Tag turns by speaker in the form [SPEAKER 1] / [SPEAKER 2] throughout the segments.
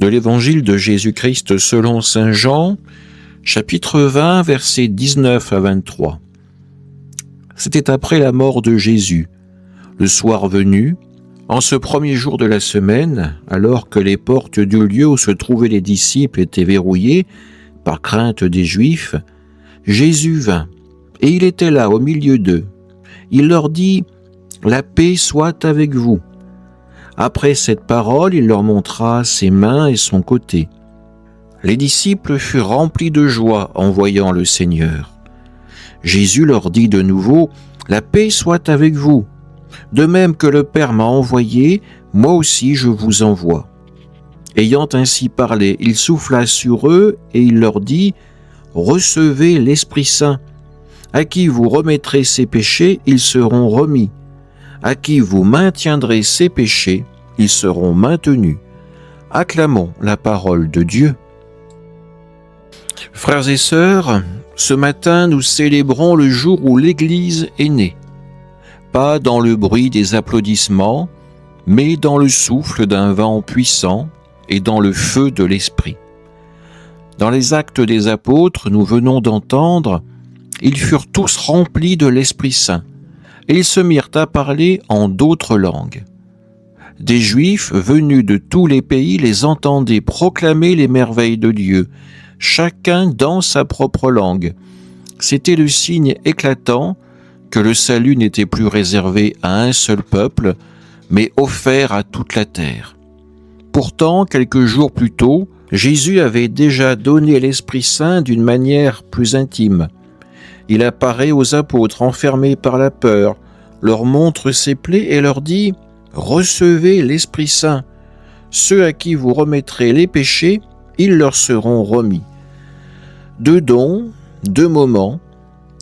[SPEAKER 1] de l'Évangile de Jésus-Christ selon saint Jean, chapitre 20, versets 19 à 23. C'était après la mort de Jésus. Le soir venu, en ce premier jour de la semaine, alors que les portes du lieu où se trouvaient les disciples étaient verrouillées, par crainte des Juifs, Jésus vint, et il était là au milieu d'eux. Il leur dit « La paix soit avec vous ». Après cette parole, il leur montra ses mains et son côté. Les disciples furent remplis de joie en voyant le Seigneur. Jésus leur dit de nouveau « La paix soit avec vous. De même que le Père m'a envoyé, moi aussi je vous envoie. » Ayant ainsi parlé, il souffla sur eux et il leur dit « Recevez l'Esprit Saint. À qui vous remettrez ses péchés, ils seront remis. À qui vous maintiendrez ses péchés, ils seront maintenus. » Acclamons la parole de Dieu. Frères et sœurs, ce matin nous célébrons le jour où l'Église est née. Pas dans le bruit des applaudissements, mais dans le souffle d'un vent puissant et dans le feu de l'Esprit. Dans les Actes des Apôtres, nous venons d'entendre, ils furent tous remplis de l'Esprit Saint, et ils se mirent à parler en d'autres langues. Des Juifs venus de tous les pays les entendaient proclamer les merveilles de Dieu, chacun dans sa propre langue. C'était le signe éclatant que le salut n'était plus réservé à un seul peuple, mais offert à toute la terre. Pourtant, quelques jours plus tôt, Jésus avait déjà donné l'Esprit Saint d'une manière plus intime. Il apparaît aux apôtres enfermés par la peur, leur montre ses plaies et leur dit « Recevez l'Esprit Saint. Ceux à qui vous remettrez les péchés, ils leur seront remis. » Deux dons, deux moments.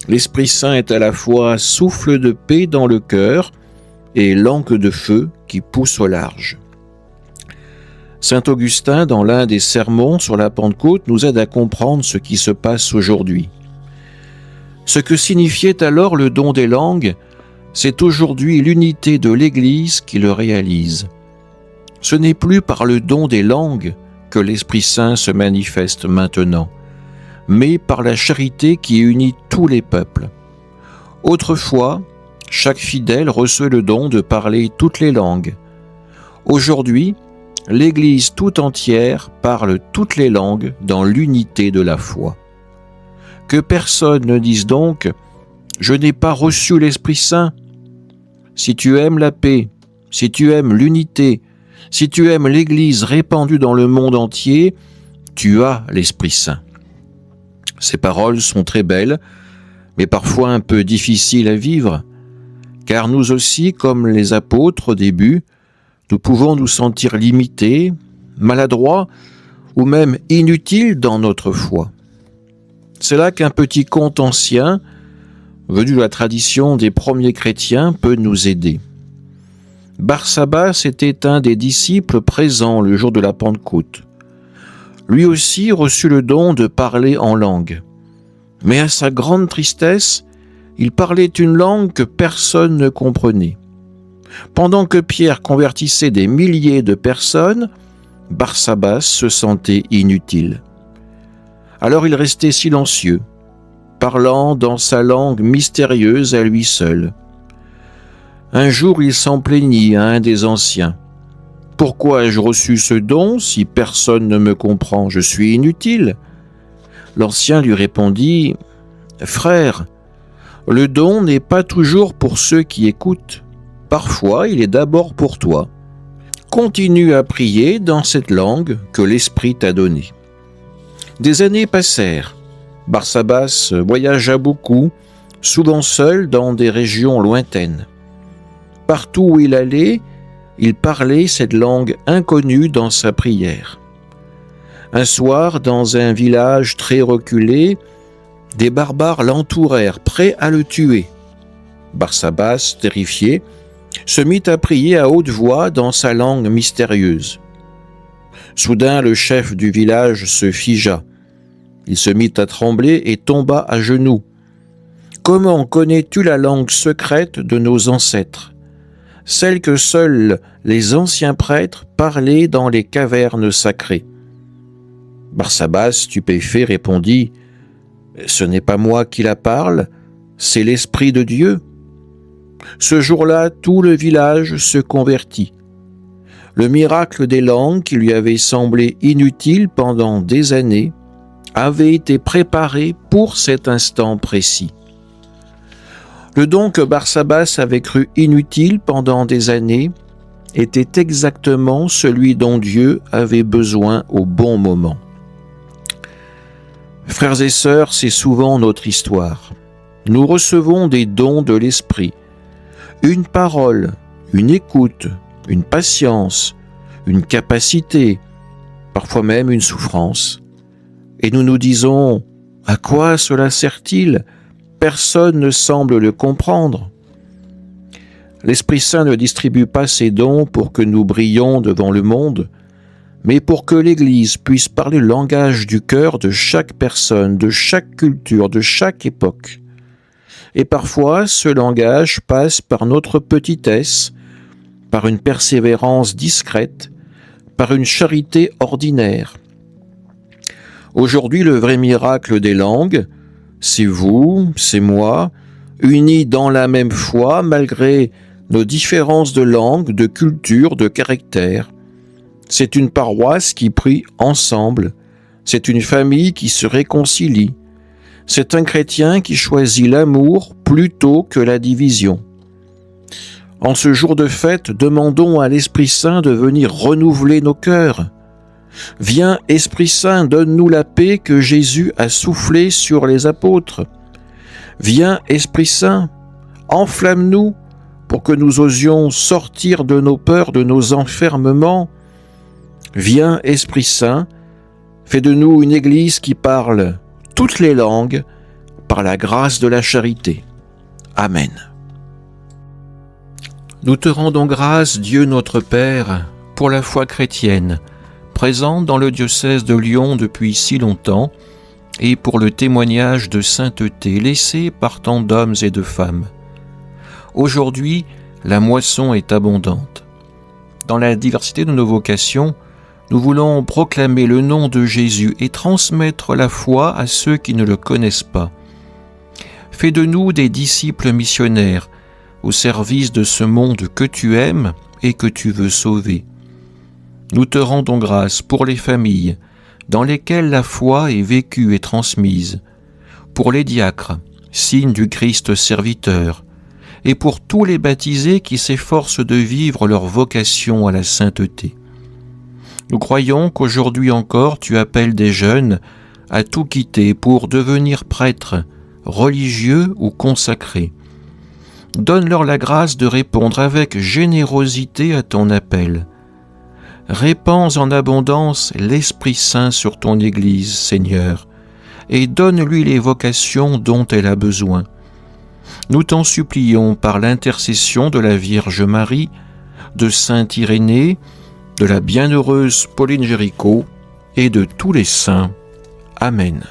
[SPEAKER 1] L'Esprit Saint est à la fois souffle de paix dans le cœur et langue de feu qui pousse au large. Saint Augustin, dans l'un des sermons sur la Pentecôte, nous aide à comprendre ce qui se passe aujourd'hui. Ce que signifiait alors le don des langues, c'est aujourd'hui l'unité de l'Église qui le réalise. Ce n'est plus par le don des langues que l'Esprit Saint se manifeste maintenant, mais par la charité qui unit tous les peuples. Autrefois, chaque fidèle reçoit le don de parler toutes les langues. Aujourd'hui, l'Église tout entière parle toutes les langues dans l'unité de la foi. Que personne ne dise donc « Je n'ai pas reçu l'Esprit Saint ». Si tu aimes la paix, si tu aimes l'unité, si tu aimes l'Église répandue dans le monde entier, tu as l'Esprit Saint. Ces paroles sont très belles, mais parfois un peu difficiles à vivre, car nous aussi, comme les apôtres au début, nous pouvons nous sentir limités, maladroits ou même inutiles dans notre foi. C'est là qu'un petit conte ancien, venu de la tradition des premiers chrétiens, peut nous aider. Barsabas était un des disciples présents le jour de la Pentecôte. Lui aussi reçut le don de parler en langue. Mais à sa grande tristesse, il parlait une langue que personne ne comprenait. Pendant que Pierre convertissait des milliers de personnes, Barsabas se sentait inutile. Alors il restait silencieux, parlant dans sa langue mystérieuse à lui seul. Un jour, il s'en plaignit à un des anciens. « Pourquoi ai-je reçu ce don si personne ne me comprend? Je suis inutile. » L'ancien lui répondit « Frère, le don n'est pas toujours pour ceux qui écoutent. Parfois, il est d'abord pour toi. Continue à prier dans cette langue que l'Esprit t'a donnée. » Des années passèrent. Barsabas voyagea beaucoup, souvent seul dans des régions lointaines. Partout où il allait, il parlait cette langue inconnue dans sa prière. Un soir, dans un village très reculé, des barbares l'entourèrent, prêts à le tuer. Barsabas, terrifié, se mit à prier à haute voix dans sa langue mystérieuse. Soudain, le chef du village se figea. Il se mit à trembler et tomba à genoux. « Comment connais-tu la langue secrète de nos ancêtres, celle que seuls les anciens prêtres parlaient dans les cavernes sacrées ?» Barsabas, stupéfait, répondit « Ce n'est pas moi qui la parle, c'est l'Esprit de Dieu. » Ce jour-là, tout le village se convertit. Le miracle des langues, qui lui avait semblé inutile pendant des années, avait été préparé pour cet instant précis. Le don que Barsabas avait cru inutile pendant des années était exactement celui dont Dieu avait besoin au bon moment. Frères et sœurs, c'est souvent notre histoire. Nous recevons des dons de l'Esprit, une parole, une écoute, une patience, une capacité, parfois même une souffrance. Et nous nous disons « À quoi cela sert-il ? Personne ne semble le comprendre. » L'Esprit Saint ne distribue pas ses dons pour que nous brillions devant le monde, mais pour que l'Église puisse parler le langage du cœur de chaque personne, de chaque culture, de chaque époque. Et parfois, ce langage passe par notre petitesse, par une persévérance discrète, par une charité ordinaire. Aujourd'hui, le vrai miracle des langues, c'est vous, c'est moi, unis dans la même foi, malgré nos différences de langue, de culture, de caractère. C'est une paroisse qui prie ensemble. C'est une famille qui se réconcilie. C'est un chrétien qui choisit l'amour plutôt que la division. En ce jour de fête, demandons à l'Esprit Saint de venir renouveler nos cœurs. Viens, Esprit Saint, donne-nous la paix que Jésus a soufflée sur les apôtres. Viens, Esprit Saint, enflamme-nous pour que nous osions sortir de nos peurs, de nos enfermements. Viens, Esprit Saint, fais de nous une Église qui parle toutes les langues par la grâce de la charité. Amen. Nous te rendons grâce, Dieu notre Père, pour la foi chrétienne, présente dans le diocèse de Lyon depuis si longtemps, et pour le témoignage de sainteté laissé par tant d'hommes et de femmes. Aujourd'hui, la moisson est abondante. Dans la diversité de nos vocations, nous voulons proclamer le nom de Jésus et transmettre la foi à ceux qui ne le connaissent pas. Fais de nous des disciples missionnaires au service de ce monde que tu aimes et que tu veux sauver. Nous te rendons grâce pour les familles dans lesquelles la foi est vécue et transmise, pour les diacres, signe du Christ serviteur, et pour tous les baptisés qui s'efforcent de vivre leur vocation à la sainteté. Nous croyons qu'aujourd'hui encore tu appelles des jeunes à tout quitter pour devenir prêtres, religieux ou consacrés. Donne-leur la grâce de répondre avec générosité à ton appel. Répands en abondance l'Esprit Saint sur ton Église, Seigneur, et donne-lui les vocations dont elle a besoin. Nous t'en supplions par l'intercession de la Vierge Marie, de saint Irénée, de la bienheureuse Pauline Géricault et de tous les saints. Amen.